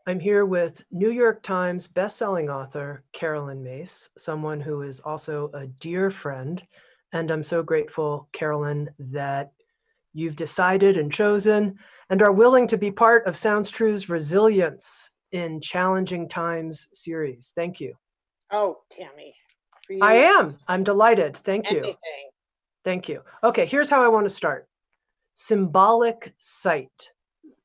I'm here with New York Times bestselling author Caroline Myss, someone who is also a dear friend. And I'm so grateful, Caroline, that you've decided and chosen and are willing to be part of Sounds True's Resilience in Challenging Times series. Thank you. Oh, Tami, for I you, am. I'm delighted. Thank you. anything. Thank you. Okay, here's how I want to start. Symbolic sight.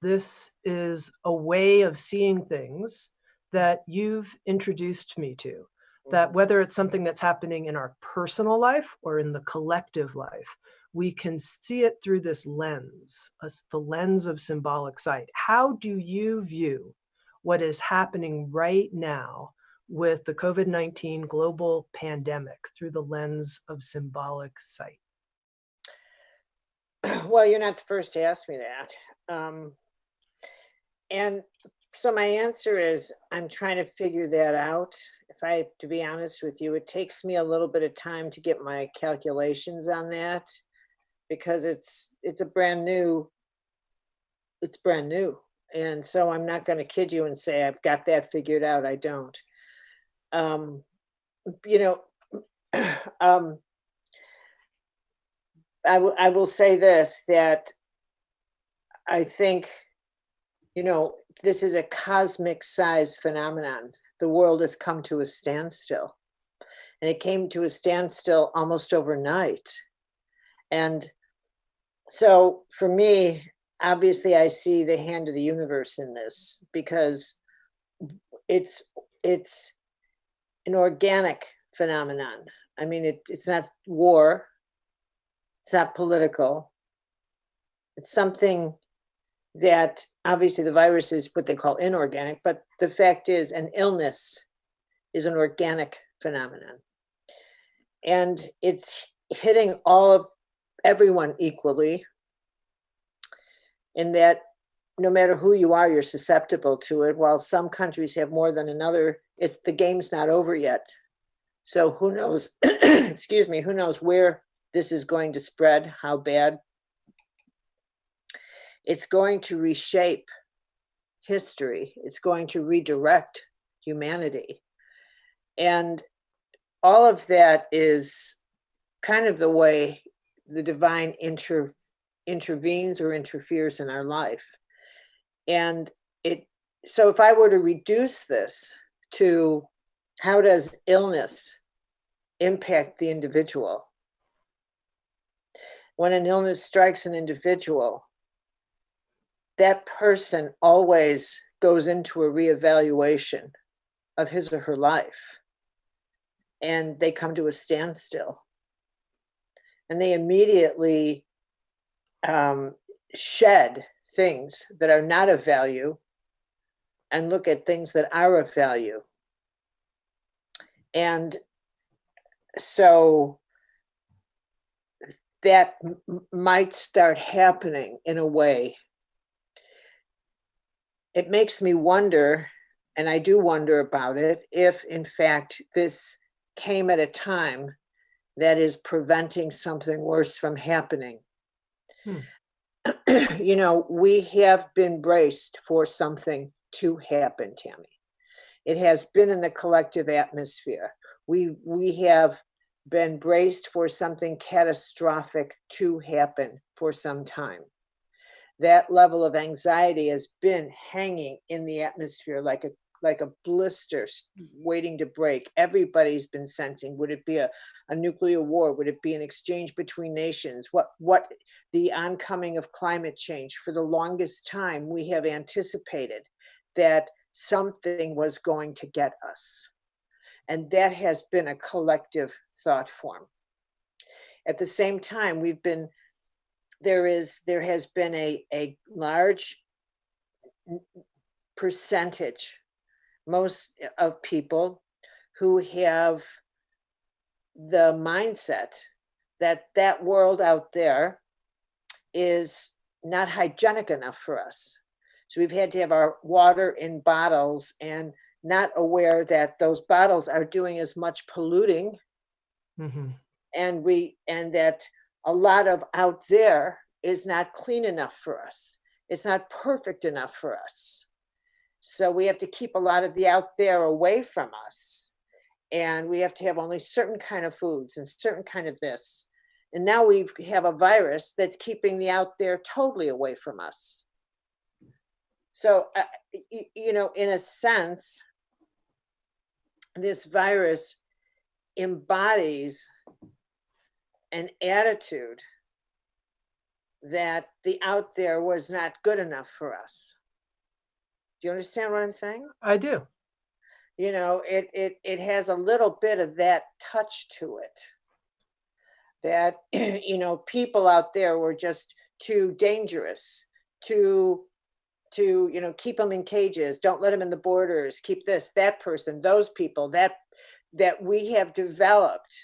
This is a way of seeing things that you've introduced me to, that whether it's something that's happening in our personal life or in the collective life, we can see it through this lens, the lens of symbolic sight. How do you view what is happening right now with the COVID-19 global pandemic through the lens of symbolic sight? Well, you're not the first to ask me that. And so my answer is I'm trying to figure that out. If I have to be honest with you, it takes me a little bit of time to get my calculations on that because it's brand new. And so I'm not going to kid you and say I've got that figured out. I don't. Um, you know, I will say this, that I think, this is a cosmic size phenomenon. The world has come to a standstill, and it came to a standstill almost overnight. And so for me, obviously I see the hand of the universe in this because it's an organic phenomenon. I mean, it's not war. It's not political. It's something that obviously the virus is what they call inorganic, but the fact is an illness is an organic phenomenon. And it's hitting everyone equally, in that no matter who you are, you're susceptible to it. While some countries have more than another, the game's not over yet. So who knows, excuse me, who knows where this is going to spread, how bad. It's going to reshape history. It's going to redirect humanity. And all of that is kind of the way the divine intervenes or interferes in our life. And so if I were to reduce this to how does illness impact the individual? When an illness strikes an individual, that person always goes into a reevaluation of his or her life, and they come to a standstill, and they immediately shed things that are not of value and look at things that are of value. And so that might start happening in a way. It makes me wonder, and I do wonder about it, if in fact this came at a time that is preventing something worse from happening. We have been braced for something to happen, Tami. It has been in the collective atmosphere. We have been braced for something catastrophic to happen for some time. That level of anxiety has been hanging in the atmosphere like a blister waiting to break. Everybody's been sensing, would it be a nuclear war? Would it be an exchange between nations? What the oncoming of climate change? For the longest time, we have anticipated that something was going to get us. And that has been a collective thought form. At the same time, there has been a large percentage, most of people who have the mindset that world out there is not hygienic enough for us. So we've had to have our water in bottles and not aware that those bottles are doing as much polluting. Mm-hmm. And that a lot of out there is not clean enough for us. It's not perfect enough for us. So we have to keep a lot of the out there away from us. And we have to have only certain kind of foods and certain kind of this. And now we have a virus that's keeping the out there totally away from us. So, you know, in a sense, this virus embodies an attitude that the out there was not good enough for us. Do you understand what I'm saying? I do. You know, it has a little bit of that touch to it. That, you know, people out there were just too dangerous, to you know, keep them in cages, don't let them in the borders, keep this, that person, those people, that we have developed,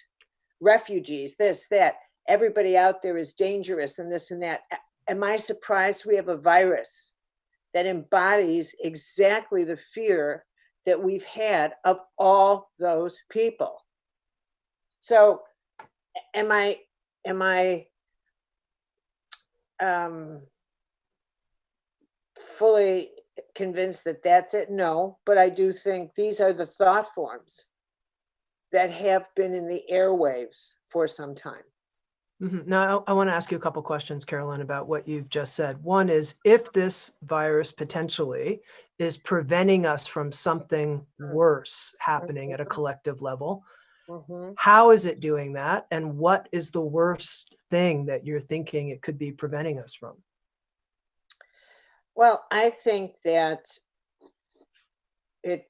refugees, this, that, everybody out there is dangerous and this and that. Am I surprised we have a virus that embodies exactly the fear that we've had of all those people? So am I fully convinced that that's it? No, but I do think these are the thought forms that have been in the airwaves for some time. Now, I want to ask you a couple questions, Caroline, about what you've just said. One is, if this virus potentially is preventing us from something worse happening at a collective level, how is it doing that? And what is the worst thing that you're thinking it could be preventing us from? Well, I think that it,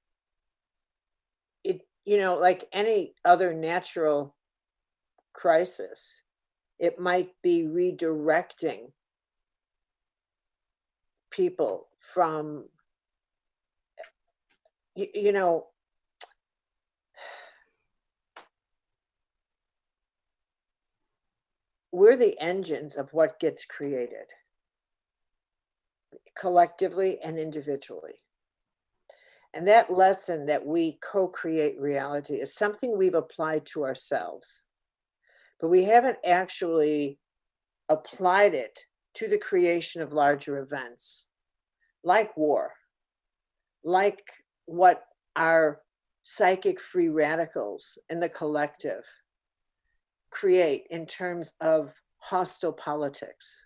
you know, like any other natural crisis, it might be redirecting people from, you know, we're the engines of what gets created, collectively and individually. And that lesson that we co-create reality is something we've applied to ourselves, but we haven't actually applied it to the creation of larger events, like war, like what our psychic free radicals in the collective create in terms of hostile politics,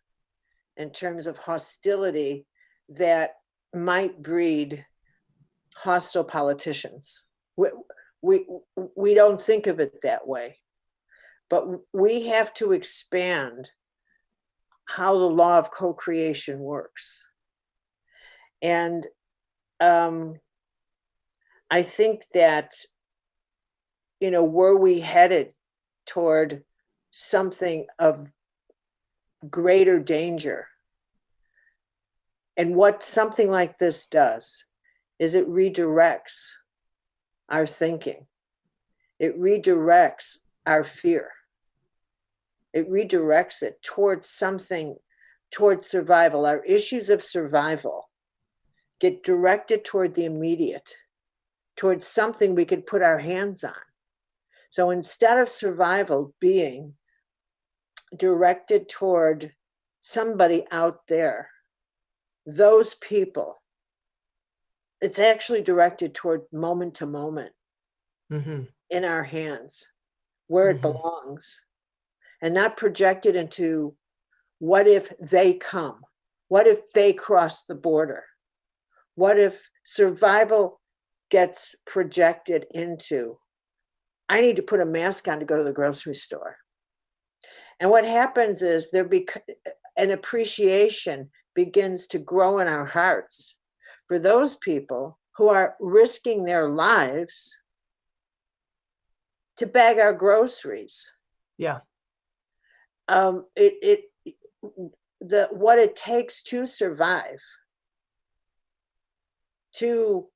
in terms of hostility that might breed hostile politicians. We don't think of it that way, but we have to expand how the law of co-creation works. And I think that, you know, were we headed toward something of greater danger? And what something like this does is it redirects our thinking. It redirects our fear. It redirects it towards something, towards survival. Our issues of survival get directed toward the immediate, towards something we could put our hands on. So instead of survival being directed toward somebody out there, those people, it's actually directed toward moment to moment in our hands, where it belongs, and not projected into what if they come? What if they cross the border? What if survival gets projected into, I need to put a mask on to go to the grocery store? And what happens is an appreciation begins to grow in our hearts for those people who are risking their lives to bag our groceries. Yeah. What it takes to survive, to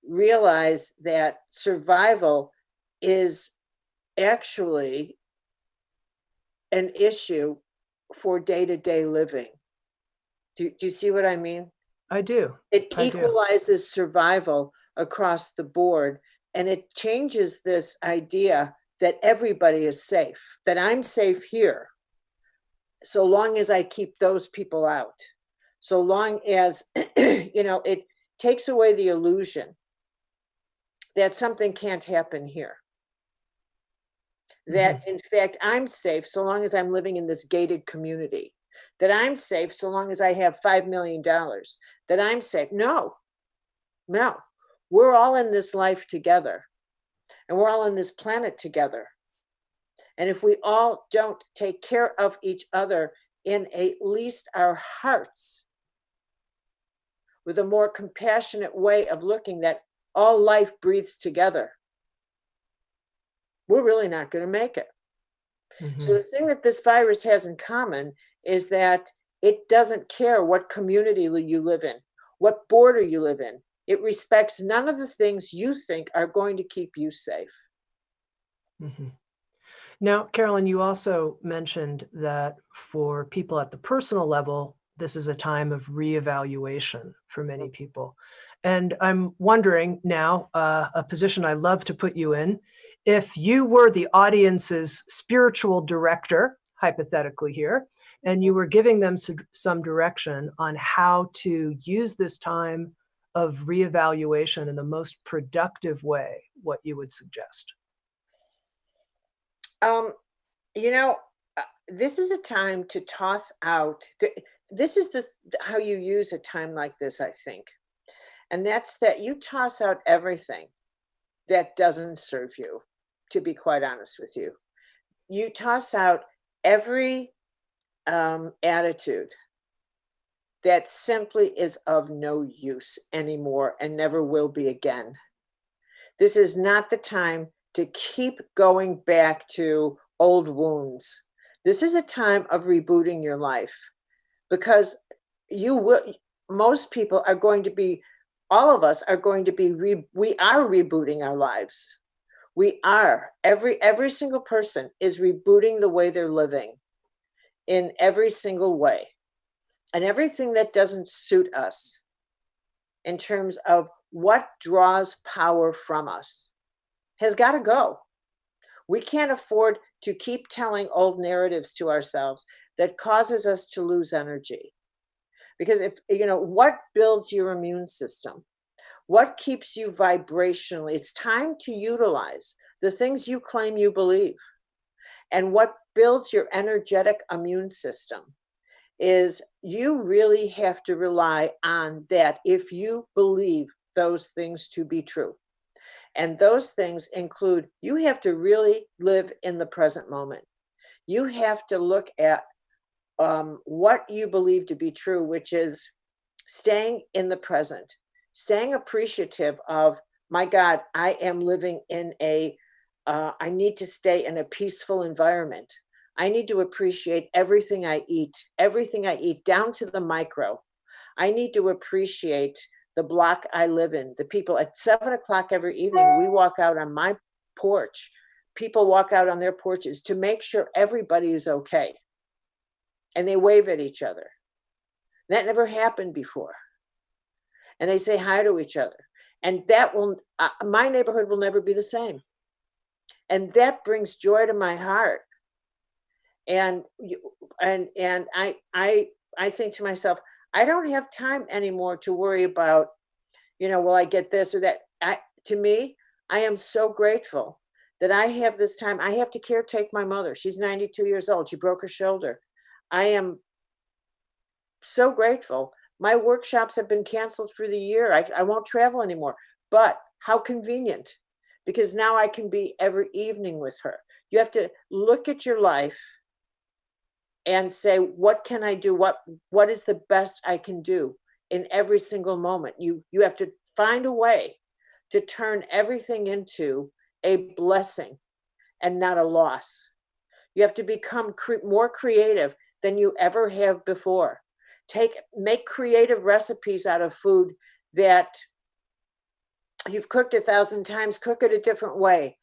realize that survival is actually an issue for day-to-day living. Do you see what I mean? I do. It equalizes survival across the board, and it changes this idea that everybody is safe, that I'm safe here, so long as I keep those people out, so long as, you know, it takes away the illusion that something can't happen here. That in fact, I'm safe so long as I'm living in this gated community. That I'm safe so long as I have $5 million. That I'm safe. No. We're all in this life together. And we're all on this planet together. And if we all don't take care of each other in at least our hearts, with a more compassionate way of looking that all life breathes together, we're really not going to make it. So the thing that this virus has in common is that it doesn't care what community you live in, what border you live in. It respects none of the things you think are going to keep you safe. Now, Caroline, you also mentioned that for people at the personal level, this is a time of reevaluation for many people. And I'm wondering now, a position I love to put you in, if you were the audience's spiritual director, hypothetically here, and you were giving them some direction on how to use this time of reevaluation in the most productive way, what you would suggest? You know, this is a time to toss out. This is how you use a time like this, I think. And that's that you toss out everything that doesn't serve you, to be quite honest with you. You toss out every attitude that simply is of no use anymore and never will be again. This is not the time to keep going back to old wounds. This is a time of rebooting your life, because most people are going to be, all of us are going to be, we are rebooting our lives. We are, every single person is rebooting the way they're living in every single way. And everything that doesn't suit us in terms of what draws power from us has got to go. We can't afford to keep telling old narratives to ourselves that causes us to lose energy. Because what builds your immune system? What keeps you vibrationally? It's time to utilize the things you claim you believe. And what builds your energetic immune system is you really have to rely on that if you believe those things to be true. And those things include, you have to really live in the present moment. You have to look at what you believe to be true, which is staying in the present, staying appreciative of, my God, I am living in I need to stay in a peaceful environment. I need to appreciate everything I eat down to the micro. I need to appreciate the block I live in, the people. At 7 o'clock every evening, we walk out on my porch. People walk out on their porches to make sure everybody is okay. And they wave at each other. That never happened before. And they say hi to each other. And that my neighborhood will never be the same. And that brings joy to my heart. And I think to myself, I don't have time anymore to worry about, will I get this or that? To me, I am so grateful that I have this time. I have to caretake my mother. She's 92 years old. She broke her shoulder. I am so grateful. My workshops have been canceled for the year. I won't travel anymore. But how convenient, because now I can be every evening with her. You have to look at your life and say, what can I do? What is the best I can do in every single moment? You have to find a way to turn everything into a blessing and not a loss. You have to become more creative than you ever have before. Make creative recipes out of food that you've cooked 1,000 times. Cook it a different way.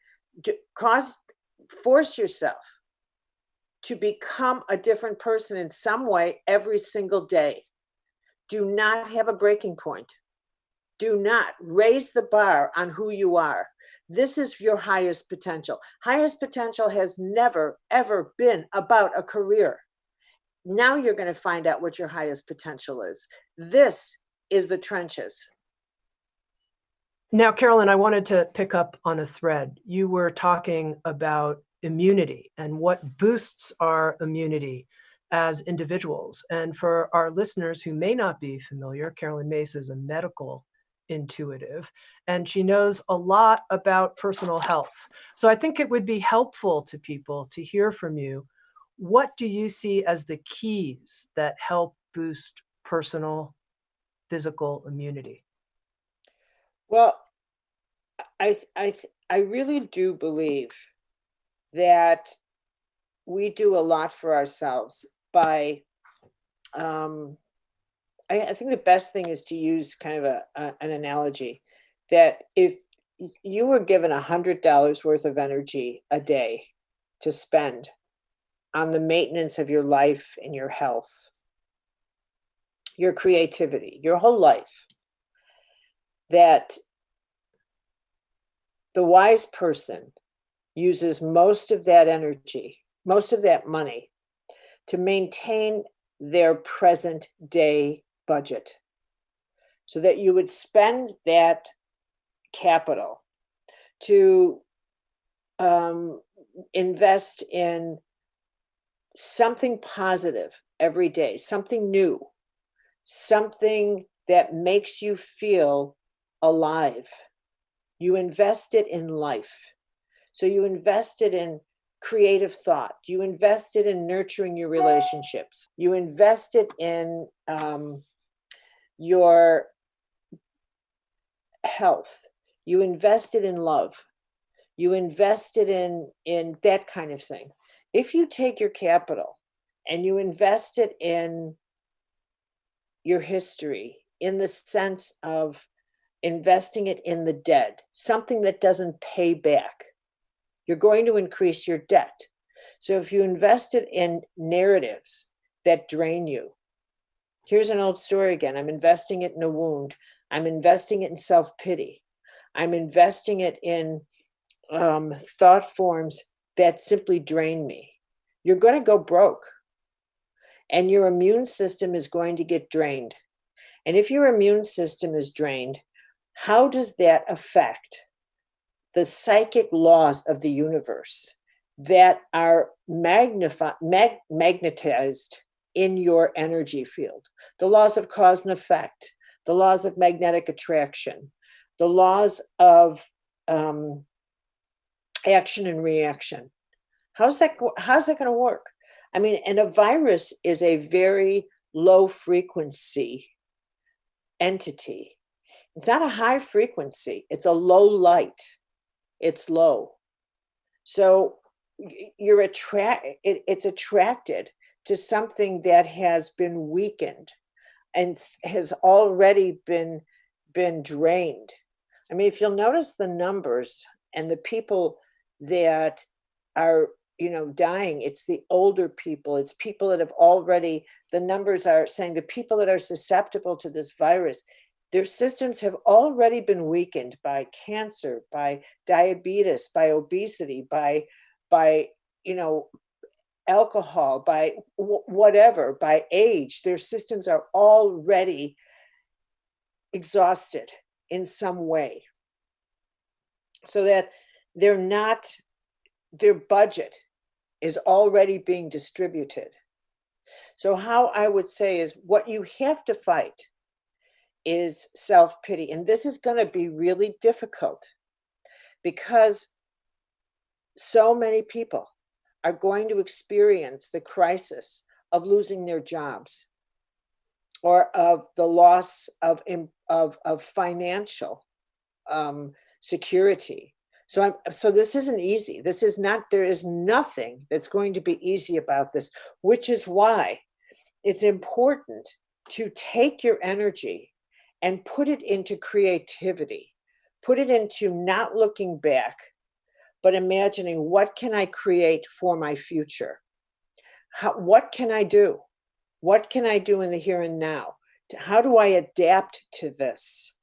Force yourself to become a different person in some way every single day. Do not have a breaking point. Do not raise the bar on who you are. This is your highest potential. Highest potential has never, ever been about a career. Now you're going to find out what your highest potential is. This is the trenches. Now, Carolyn, I wanted to pick up on a thread. You were talking about immunity and what boosts our immunity as individuals. And for our listeners who may not be familiar, Caroline Myss is a medical intuitive, and she knows a lot about personal health. So I think it would be helpful to people to hear from you. What do you see as the keys that help boost personal physical immunity? Well, I really do believe that we do a lot for ourselves by I think the best thing is to use kind of an analogy that if you were given $100 worth of energy a day to spend on the maintenance of your life and your health, your creativity, your whole life, that the wise person uses most of that energy, most of that money to maintain their present day budget, so that you would spend that capital to invest in something positive every day, something new, something that makes you feel alive. You invest it in life. So you invest it in creative thought. You invest it in nurturing your relationships. You invest it in your health. You invest it in love. You invest it in that kind of thing. If you take your capital and you invest it in your history, in the sense of investing it in the dead, something that doesn't pay back, you're going to increase your debt. So if you invest it in narratives that drain you, here's an old story again. I'm investing it in a wound. I'm investing it in self-pity. I'm investing it in thought forms that simply drain me. You're going to go broke, and your immune system is going to get drained. And if your immune system is drained, how does that affect the psychic laws of the universe that are magnetized in your energy field? The laws of cause and effect, the laws of magnetic attraction, the laws of action and reaction. How's that going to work? I mean, and a virus is a very low frequency entity. It's not a high frequency. It's a low light. It's low. So it's attracted to something that has been weakened and has already been drained. I mean, if you'll notice the numbers and the people that are, dying, it's the older people. It's people that have already, the numbers are saying the people that are susceptible to this virus, their systems have already been weakened by cancer, by diabetes, by obesity, by alcohol, by whatever, by age. Their systems are already exhausted in some way, so that their budget is already being distributed. So how I would say is, what you have to fight is self-pity. And this is going to be really difficult, because so many people are going to experience the crisis of losing their jobs, or of the loss of financial security. So this isn't easy. There is nothing that's going to be easy about this, which is why it's important to take your energy and put it into creativity, put it into not looking back, but imagining, what can I create for my future? What can I do? What can I do in the here and now? How do I adapt to this?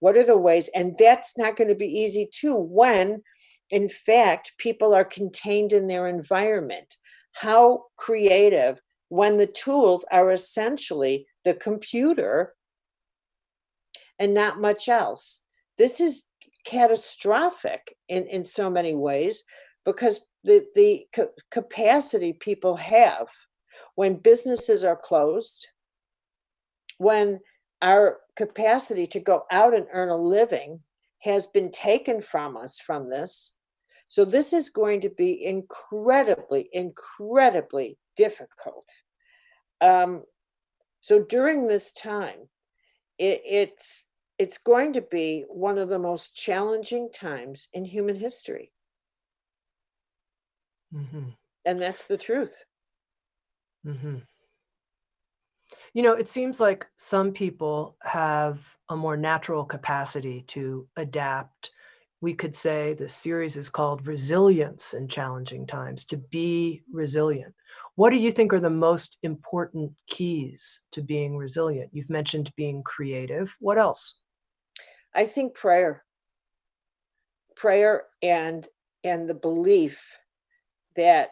What are the ways? And that's not going to be easy too, when in fact people are contained in their environment. How creative when the tools are essentially the computer and not much else. this is catastrophic in so many ways, because the capacity people have when businesses are closed, when our capacity to go out and earn a living has been taken from us from this. So this is going to be incredibly, incredibly difficult. So during this time, it's going to be one of the most challenging times in human history. Mm-hmm. And that's the truth. Mm-hmm. You know, it seems like some people have a more natural capacity to adapt. We could say the series is called Resilience in Challenging Times, to be resilient. What do you think are the most important keys to being resilient? You've mentioned being creative. What else? I think prayer and the belief that,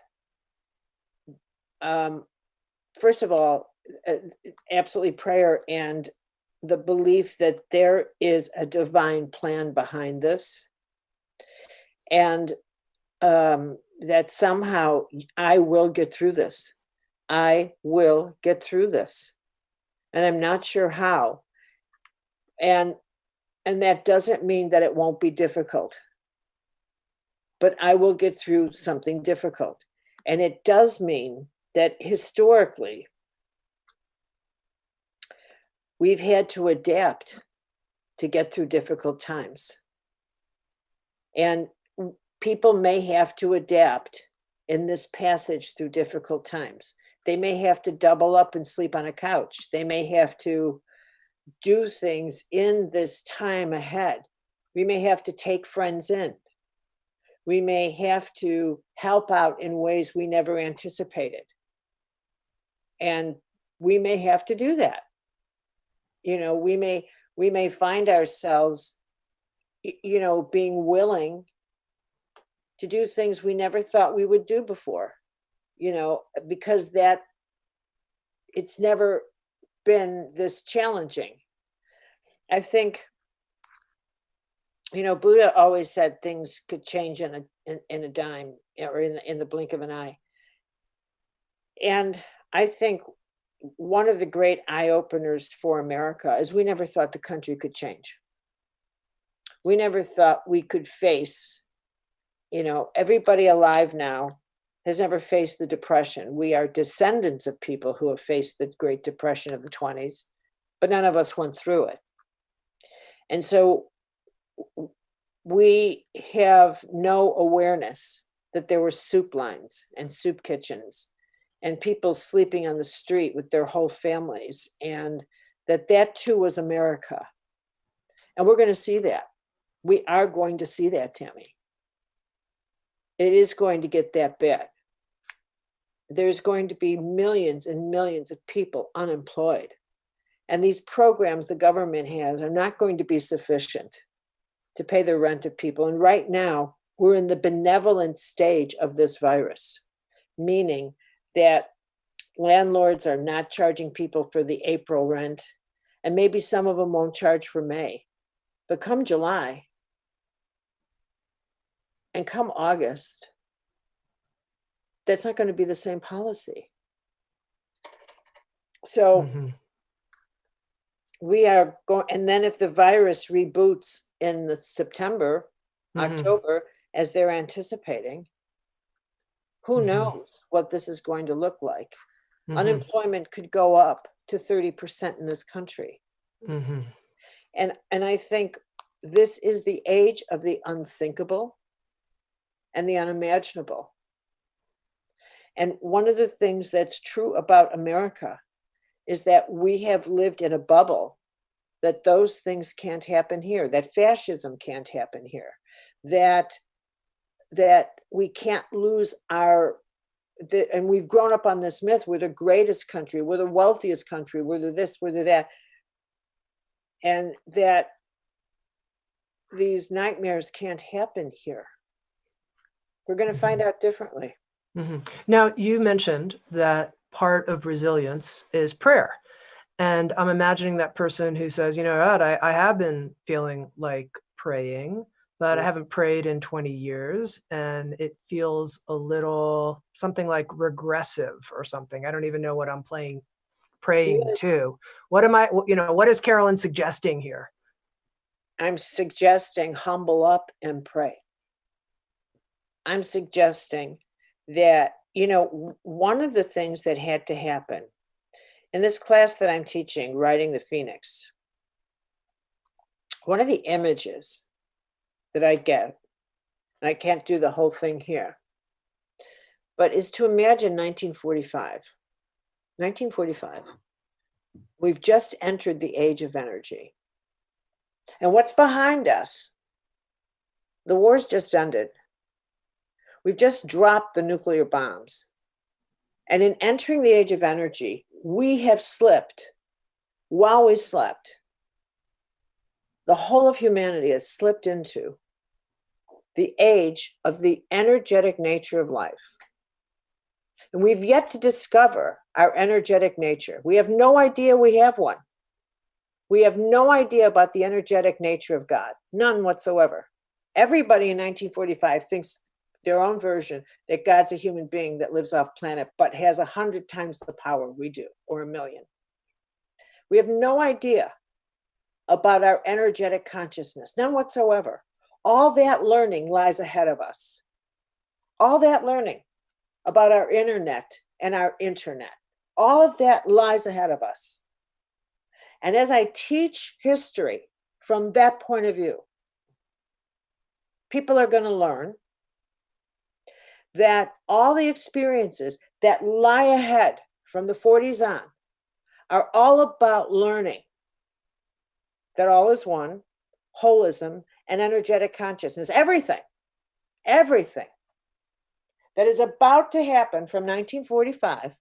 first of all, absolutely prayer and the belief that there is a divine plan behind this, and that somehow I will get through this. I will get through this, and I'm not sure how. And that doesn't mean that it won't be difficult, but I will get through something difficult. And it does mean that historically, we've had to adapt to get through difficult times. And people may have to adapt in this passage through difficult times. They may have to double up and sleep on a couch. They may have to do things in this time ahead. We may have to take friends in. We may have to help out in ways we never anticipated. And we may have to do that. You know, we may find ourselves, you know, being willing to do things we never thought we would do before, you know, because that it's never been this challenging. I think, you know, Buddha always said things could change in a dime, or in the blink of an eye. And I think one of the great eye openers for America is we never thought the country could change. We never thought we could face, you know, everybody alive now has never faced the Depression. We are descendants of people who have faced the Great Depression of the 20s, but none of us went through it. And so we have no awareness that there were soup lines and soup kitchens and people sleeping on the street with their whole families, and that too was America. And we're going to see that. We are going to see that, Tami. It is going to get that bad. There's going to be millions and millions of people unemployed. And these programs the government has are not going to be sufficient to pay the rent of people. And right now, we're in the benevolent stage of this virus, meaning that landlords are not charging people for the April rent, and maybe some of them won't charge for May. But come July and come August, that's not going to be the same policy. So we are going, and then if the virus reboots in the September, October, as they're anticipating, who knows what this is going to look like? Unemployment could go up to 30% in this country. And I think this is the age of the unthinkable and the unimaginable. And one of the things that's true about America is that we have lived in a bubble, that those things can't happen here, that fascism can't happen here, that we can't lose and we've grown up on this myth, we're the greatest country, we're the wealthiest country, we're the this, we're the that, and that these nightmares can't happen here. We're going to find out differently. Now, you mentioned that part of resilience is prayer. And I'm imagining that person who says, you know what, I have been feeling like praying, but I haven't prayed in 20 years, and it feels a little something like regressive or something. I don't even know what I'm praying to. What am I, what is Carolyn suggesting here? I'm suggesting humble up and pray. I'm suggesting that, one of the things that had to happen in this class that I'm teaching, Writing the Phoenix, one of the images that I get, and I can't do the whole thing here, but is to imagine 1945. 1945. We've just entered the age of energy. And what's behind us? The war's just ended. We've just dropped the nuclear bombs. And in entering the age of energy, we have slipped. While we slept, the whole of humanity has slipped into the age of the energetic nature of life. And we've yet to discover our energetic nature. We have no idea we have one. We have no idea about the energetic nature of God, none whatsoever. Everybody in 1945 thinks their own version that God's a human being that lives off planet, but has 100 times the power we do, or 1,000,000. We have no idea about our energetic consciousness, none whatsoever. All that learning lies ahead of us. All that learning about our internet and our internet, all of that lies ahead of us. And as I teach history from that point of view, people are going to learn that all the experiences that lie ahead from the 40s on are all about learning that all is one, holism, and energetic consciousness. Everything that is about to happen from 1945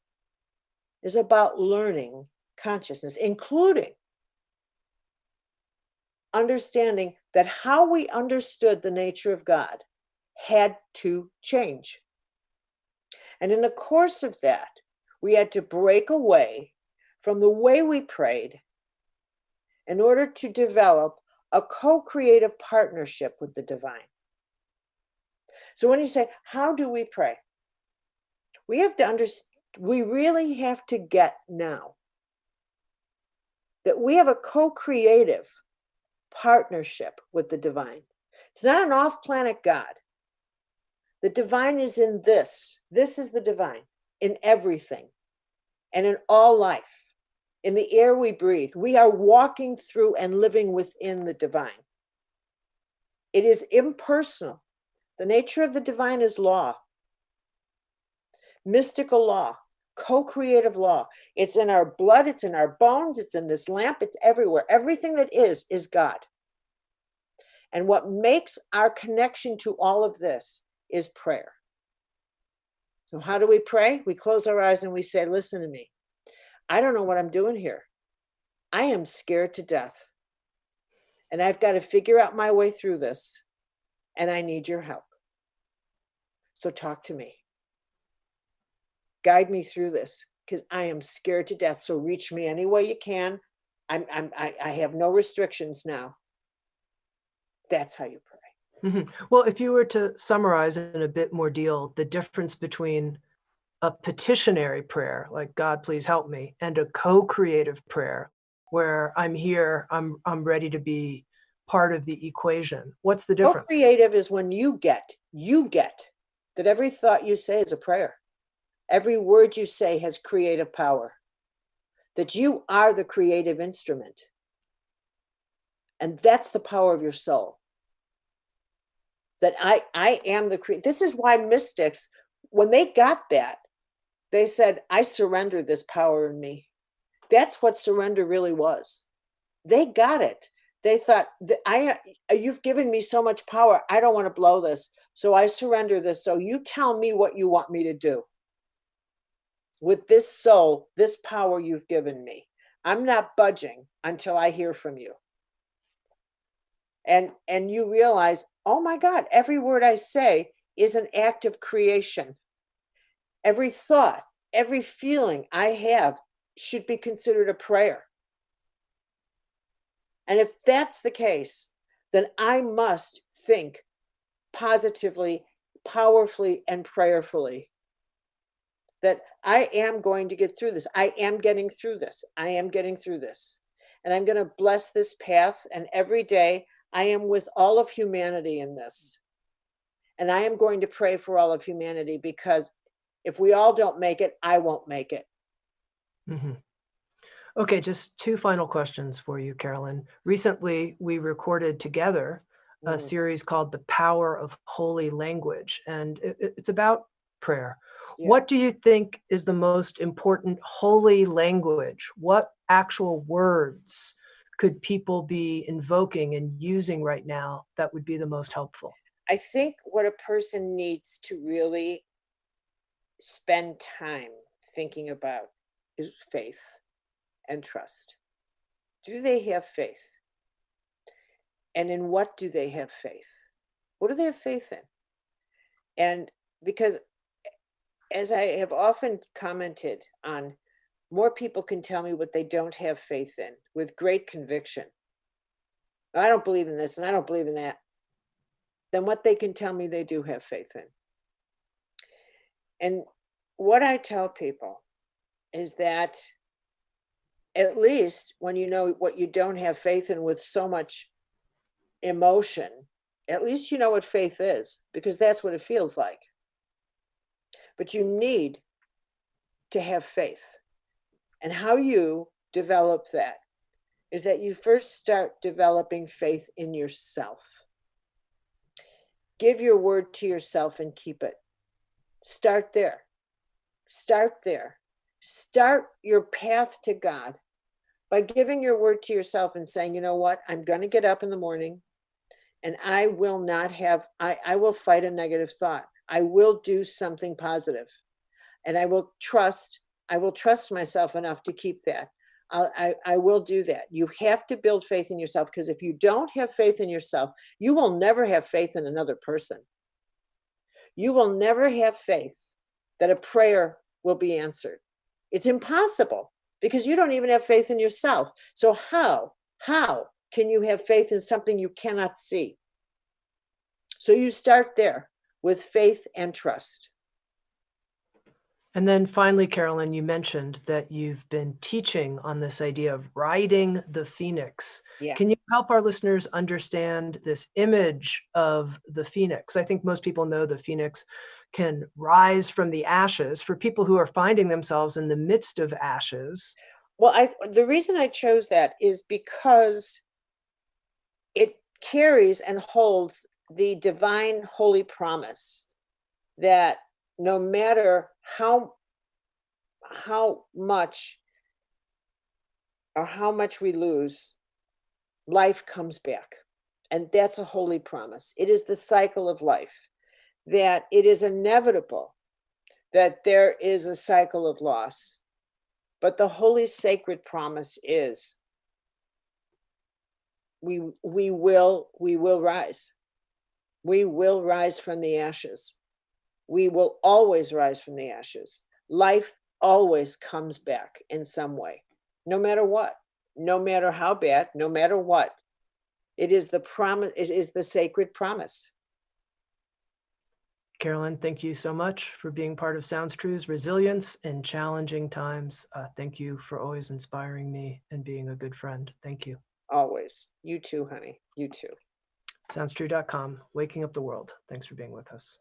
is about learning consciousness, including understanding that how we understood the nature of God had to change. And in the course of that, we had to break away from the way we prayed in order to develop a co-creative partnership with the divine. So when you say, how do we pray? We have to understand, we really have to get now that we have a co-creative partnership with the divine. It's not an off-planet God. The divine is in this. This is the divine in everything and in all life. In the air we breathe, we are walking through and living within the divine. It is impersonal. The nature of the divine is law, mystical law, co-creative law. It's in our blood, it's in our bones, it's in this lamp, it's everywhere. Everything that is God. And what makes our connection to all of this is prayer. So how do we pray? We close our eyes and we say, listen to me. I don't know what I'm doing here. I am scared to death. And I've got to figure out my way through this. And I need your help. So talk to me. Guide me through this because I am scared to death. So reach me any way you can. I have no restrictions now. That's how you pray. Mm-hmm. Well, if you were to summarize in a bit more detail the difference between a petitionary prayer, like God, please help me, and a co-creative prayer, where I'm here, I'm ready to be part of the equation. What's the difference? Co-creative is when you get that every thought you say is a prayer. Every word you say has creative power. That you are the creative instrument. And that's the power of your soul. That I am the creator. This is why mystics, when they got that, they said, I surrender this power in me. That's what surrender really was. They got it. They thought, you've given me so much power. I don't want to blow this. So I surrender this. So you tell me what you want me to do. With this soul, this power you've given me. I'm not budging until I hear from you. And you realize, oh my God, every word I say is an act of creation. Every thought, every feeling I have should be considered a prayer. And if that's the case, then I must think positively, powerfully, and prayerfully that I am going to get through this. I am getting through this. I am getting through this. And I'm going to bless this path. And every day I am with all of humanity in this. And I am going to pray for all of humanity, because if we all don't make it, I won't make it. Mm-hmm. Okay, just two final questions for you, Caroline. Recently, we recorded together a series called The Power of Holy Language, and it's about prayer. Yeah. What do you think is the most important holy language? What actual words could people be invoking and using right now that would be the most helpful? I think what a person needs to really spend time thinking about is faith and trust. Do they have faith? And in what do they have faith? What do they have faith in? And because, as I have often commented on, more people can tell me what they don't have faith in with great conviction. I don't believe in this and I don't believe in that, than what they can tell me they do have faith in. And what I tell people is that at least when you know what you don't have faith in with so much emotion, at least you know what faith is, because that's what it feels like. But you need to have faith. And how you develop that is that you first start developing faith in yourself. Give your word to yourself and keep it. Start there. Start there. Start your path to God by giving your word to yourself and saying, you know what, I'm going to get up in the morning and I will not have, I will fight a negative thought. I will do something positive, and I will trust myself enough to keep that. I will do that. You have to build faith in yourself, because if you don't have faith in yourself, you will never have faith in another person. You will never have faith that a prayer will be answered. It's impossible, because you don't even have faith in yourself. So how can you have faith in something you cannot see? So you start there with faith and trust. And then finally, Caroline, you mentioned that you've been teaching on this idea of riding the phoenix. Yeah. Can you help our listeners understand this image of the phoenix? I think most people know the phoenix can rise from the ashes. For people who are finding themselves in the midst of ashes. Well, the reason I chose that is because it carries and holds the divine holy promise that no matter how much we lose, life comes back. And that's a holy promise. It is the cycle of life, that it is inevitable that there is a cycle of loss. But the holy sacred promise is we will rise. We will rise from the ashes. We will always rise from the ashes. Life always comes back in some way, no matter what, no matter how bad, no matter what. It is the promise, it is the sacred promise. Caroline, thank you so much for being part of Sounds True's resilience in challenging times. Thank you for always inspiring me and being a good friend. Thank you. Always. You too, honey. You too. SoundsTrue.com, waking up the world. Thanks for being with us.